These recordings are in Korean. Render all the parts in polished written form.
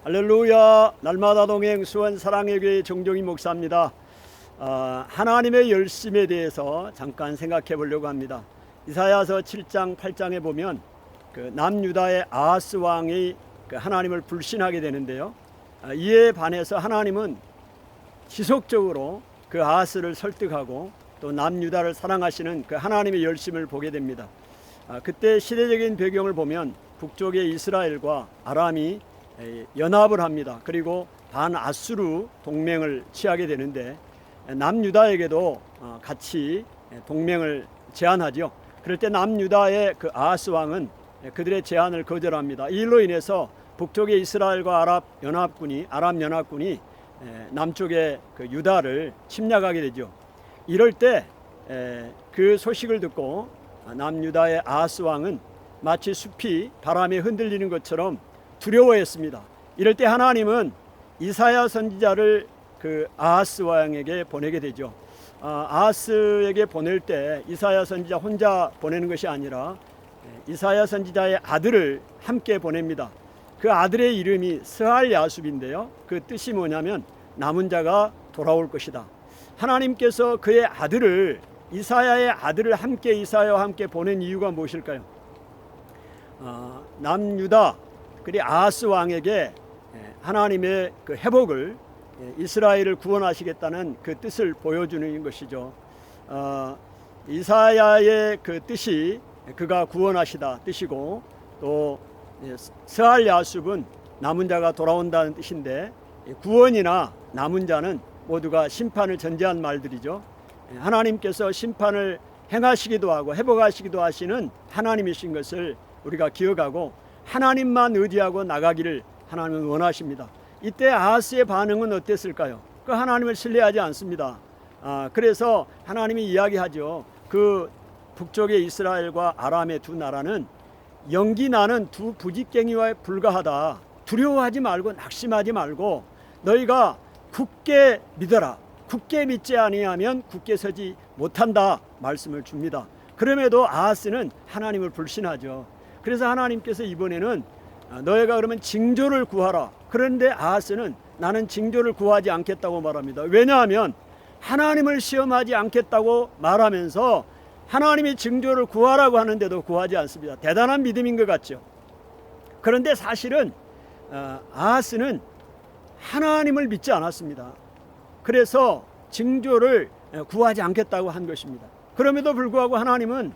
할렐루야. 날마다 동행 수원 사랑의 교회 정종희 목사입니다. 하나님의 열심에 대해서 잠깐 생각해 보려고 합니다. 이사야서 7장 8장에 보면 그 남유다의 아하스 왕이 그 하나님을 불신하게 되는데요, 이에 반해서 하나님은 지속적으로 그 아하스를 설득하고 또 남유다를 사랑하시는 그 하나님의 열심을 보게 됩니다. 그때 시대적인 배경을 보면 북쪽의 이스라엘과 아람이 연합을 합니다. 그리고 반아수르 동맹을 취하게 되는데 남유다에게도 같이 동맹을 제안하죠. 그럴 때 남유다의 그 아하스 왕은 그들의 제안을 거절합니다. 이 일로 인해서 북쪽의 이스라엘과 아람 연합군이 남쪽의 그 유다를 침략하게 되죠. 이럴 때 그 소식을 듣고 남유다의 아하스 왕은 마치 숲이 바람에 흔들리는 것처럼 두려워했습니다. 이럴 때 하나님은 이사야 선지자를 그 아하스 왕에게 보내게 되죠. 아하스에게 보낼 때 이사야 선지자 혼자 보내는 것이 아니라 이사야 선지자의 아들을 함께 보냅니다. 그 아들의 이름이 스알야숲인데요, 그 뜻이 뭐냐면 남은 자가 돌아올 것이다. 하나님께서 그의 아들을, 이사야의 아들을 이사야와 함께 보낸 이유가 무엇일까요? 남유다 그리고 아하스 왕에게 하나님의 그 회복을, 이스라엘을 구원하시겠다는 그 뜻을 보여주는 것이죠. 이사야의 그 뜻이 그가 구원하시다 뜻이고, 또 스알야숲은 남은 자가 돌아온다는 뜻인데, 구원이나 남은 자는 모두가 심판을 전제한 말들이죠. 하나님께서 심판을 행하시기도 하고 회복하시기도 하시는 하나님이신 것을 우리가 기억하고 하나님만 의지하고 나가기를 하나님은 원하십니다. 이때 아하스의 반응은 어땠을까요? 그 하나님을 신뢰하지 않습니다. 그래서 하나님이 이야기하죠. 그 북쪽의 이스라엘과 아람의 두 나라는 연기 나는 두 부직갱이와 불과하다. 두려워하지 말고 낙심하지 말고 너희가 굳게 믿어라. 굳게 믿지 아니하면 굳게 서지 못한다 말씀을 줍니다. 그럼에도 아하스는 하나님을 불신하죠. 그래서 하나님께서 이번에는 너희가 그러면 징조를 구하라. 그런데 아하스는 나는 징조를 구하지 않겠다고 말합니다. 왜냐하면 하나님을 시험하지 않겠다고 말하면서 하나님이 징조를 구하라고 하는데도 구하지 않습니다. 대단한 믿음인 것 같죠. 그런데 사실은 아하스는 하나님을 믿지 않았습니다. 그래서 징조를 구하지 않겠다고 한 것입니다. 그럼에도 불구하고 하나님은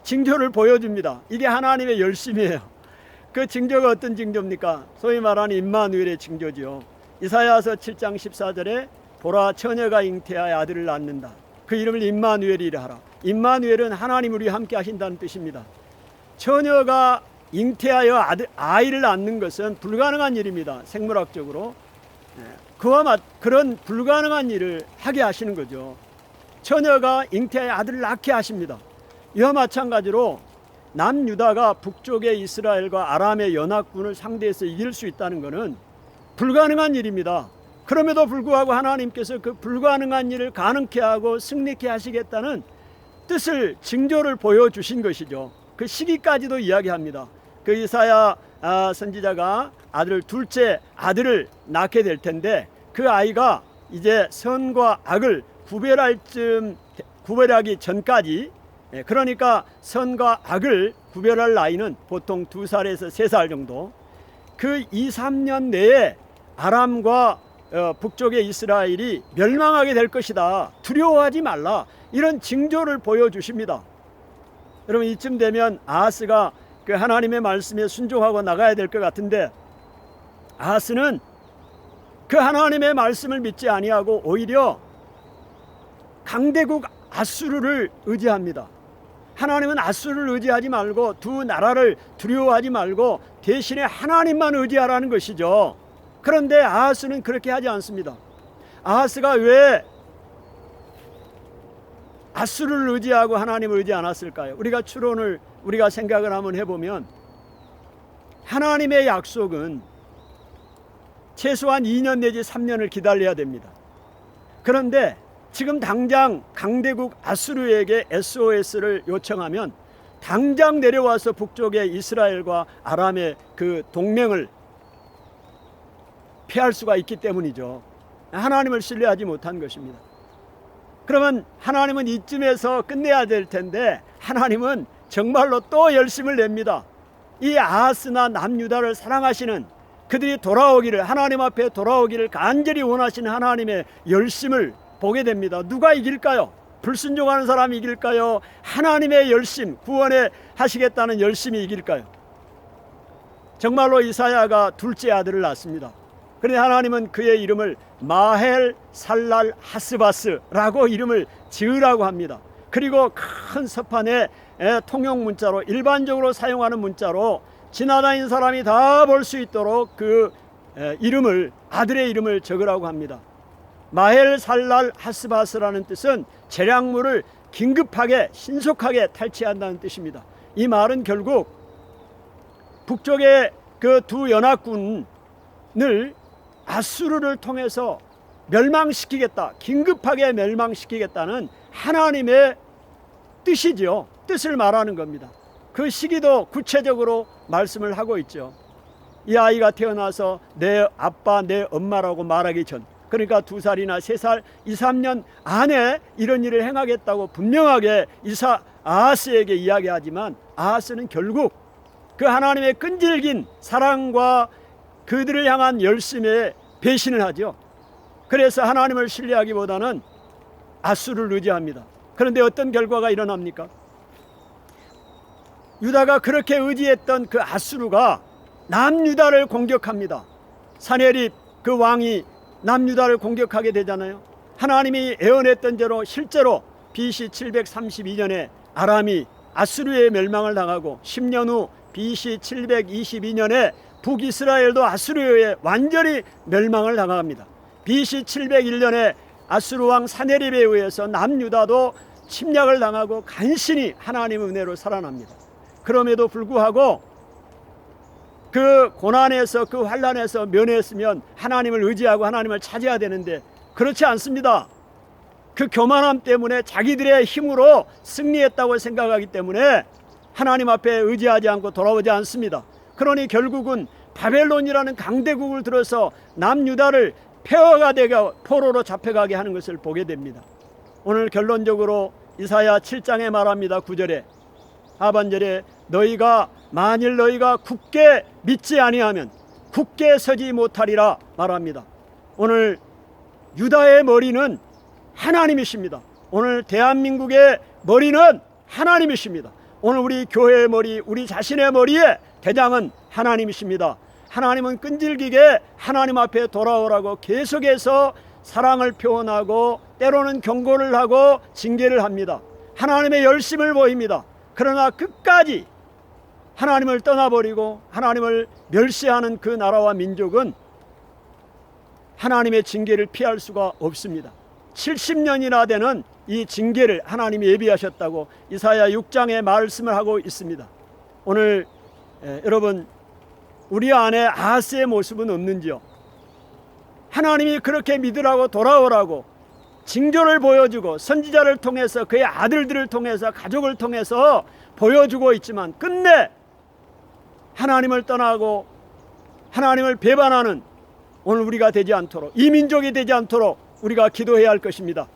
징조를 보여줍니다. 이게 하나님의 열심이에요. 그 징조가 어떤 징조입니까? 소위 말하는 임마누엘의 징조죠. 이사야서 7장 14절에 보라, 처녀가 잉태하여 아들을 낳는다. 그 이름을 임마누엘이라 하라. 임마누엘은 하나님 우리 함께 하신다는 뜻입니다. 처녀가 잉태하여 아이를 낳는 것은 불가능한 일입니다. 생물학적으로. 그런 불가능한 일을 하게 하시는 거죠. 처녀가 잉태하여 아들을 낳게 하십니다. 이와 마찬가지로 남유다가 북쪽의 이스라엘과 아람의 연합군을 상대해서 이길 수 있다는 것은 불가능한 일입니다. 그럼에도 불구하고 하나님께서 그 불가능한 일을 가능케 하고 승리케 하시겠다는 뜻을, 징조를 보여주신 것이죠. 그 시기까지도 이야기합니다. 그 이사야 선지자가 둘째 아들을 낳게 될 텐데, 그 아이가 이제 선과 악을 구별하기 전까지, 그러니까 선과 악을 구별할 나이는 보통 2살에서 3살 정도, 그 2-3년 내에 아람과 북쪽의 이스라엘이 멸망하게 될 것이다. 두려워하지 말라. 이런 징조를 보여주십니다. 여러분, 이쯤 되면 아하스가 그 하나님의 말씀에 순종하고 나가야 될 것 같은데, 아하스는 그 하나님의 말씀을 믿지 아니하고 오히려 강대국 아수르를 의지합니다. 하나님은 아수르를 의지하지 말고 두 나라를 두려워하지 말고 대신에 하나님만 의지하라는 것이죠. 그런데 아하스는 그렇게 하지 않습니다. 아하스가 왜 아수르를 의지하고 하나님을 의지 않았을까요? 우리가 생각을 한번 해보면, 하나님의 약속은 최소한 2년 내지 3년을 기다려야 됩니다. 그런데 지금 당장 강대국 아수르에게 SOS를 요청하면 당장 내려와서 북쪽의 이스라엘과 아람의 그 동맹을 피할 수가 있기 때문이죠. 하나님을 신뢰하지 못한 것입니다. 그러면 하나님은 이쯤에서 끝내야 될 텐데 하나님은 정말로 또 열심을 냅니다. 이 아하스나 남유다를 사랑하시는, 그들이 돌아오기를, 하나님 앞에 돌아오기를 간절히 원하시는 하나님의 열심을 보게 됩니다. 누가 이길까요? 불순종하는 사람이 이길까요? 하나님의 열심, 구원에 하시겠다는 열심이 이길까요? 정말로 이사야가 둘째 아들을 낳습니다. 그런데 하나님은 그의 이름을 마헬 살랄 하스바스라고 이름을 지으라고 합니다. 그리고 큰 서판에 통용 문자로, 일반적으로 사용하는 문자로 지나다니는 사람이 다 볼 수 있도록 그 이름을, 아들의 이름을 적으라고 합니다. 마헬 살랄 하스바스라는 뜻은 재량물을 긴급하게 신속하게 탈취한다는 뜻입니다. 이 말은 결국 북쪽의 그 두 연합군을 아수르를 통해서 멸망시키겠다, 긴급하게 멸망시키겠다는 하나님의 뜻이죠. 뜻을 말하는 겁니다. 그 시기도 구체적으로 말씀을 하고 있죠. 이 아이가 태어나서 내 아빠, 내 엄마라고 말하기 전, 그러니까 2살이나 3살, 2, 3년 안에 이런 일을 행하겠다고 분명하게 아하스에게 이야기하지만, 아하스는 결국 그 하나님의 끈질긴 사랑과 그들을 향한 열심에 배신을 하죠. 그래서 하나님을 신뢰하기보다는 아수르를 의지합니다. 그런데 어떤 결과가 일어납니까? 유다가 그렇게 의지했던 그 아수르가 남유다를 공격합니다. 사네립 그 왕이 남유다를 공격하게 되잖아요. 하나님이 예언했던 대로 실제로 BC 732년에 아람이 아수르의 멸망을 당하고 10년 후 BC 722년에 북이스라엘도 아수르에 완전히 멸망을 당합니다. BC 701년에 아수르 왕 사네립에 의해서 남유다도 침략을 당하고 간신히 하나님의 은혜로 살아납니다. 그럼에도 불구하고 그 고난에서, 그 환난에서 면했으면 하나님을 의지하고 하나님을 찾아야 되는데 그렇지 않습니다. 그 교만함 때문에 자기들의 힘으로 승리했다고 생각하기 때문에 하나님 앞에 의지하지 않고 돌아오지 않습니다. 그러니 결국은 바벨론이라는 강대국을 들어서 남유다를 폐허가 되고 포로로 잡혀가게 하는 것을 보게 됩니다. 오늘 결론적으로 이사야 7장에 말합니다. 9절에 하반절에 만일 너희가 굳게 믿지 아니하면 굳게 서지 못하리라 말합니다. 오늘 유다의 머리는 하나님이십니다. 오늘 대한민국의 머리는 하나님이십니다. 오늘 우리 교회의 머리, 우리 자신의 머리에 대장은 하나님이십니다. 하나님은 끈질기게 하나님 앞에 돌아오라고 계속해서 사랑을 표현하고 때로는 경고를 하고 징계를 합니다. 하나님의 열심을 보입니다. 그러나 끝까지 하나님을 떠나버리고 하나님을 멸시하는 그 나라와 민족은 하나님의 징계를 피할 수가 없습니다. 70년이나 되는 이 징계를 하나님이 예비하셨다고 이사야 6장에 말씀을 하고 있습니다. 오늘 여러분, 우리 안에 아하스의 모습은 없는지요? 하나님이 그렇게 믿으라고 돌아오라고 징조를 보여주고 선지자를 통해서 그의 아들들을 통해서 가족을 통해서 보여주고 있지만 끝내 하나님을 떠나고 하나님을 배반하는 오늘 우리가 되지 않도록, 이 민족이 되지 않도록 우리가 기도해야 할 것입니다.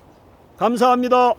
감사합니다.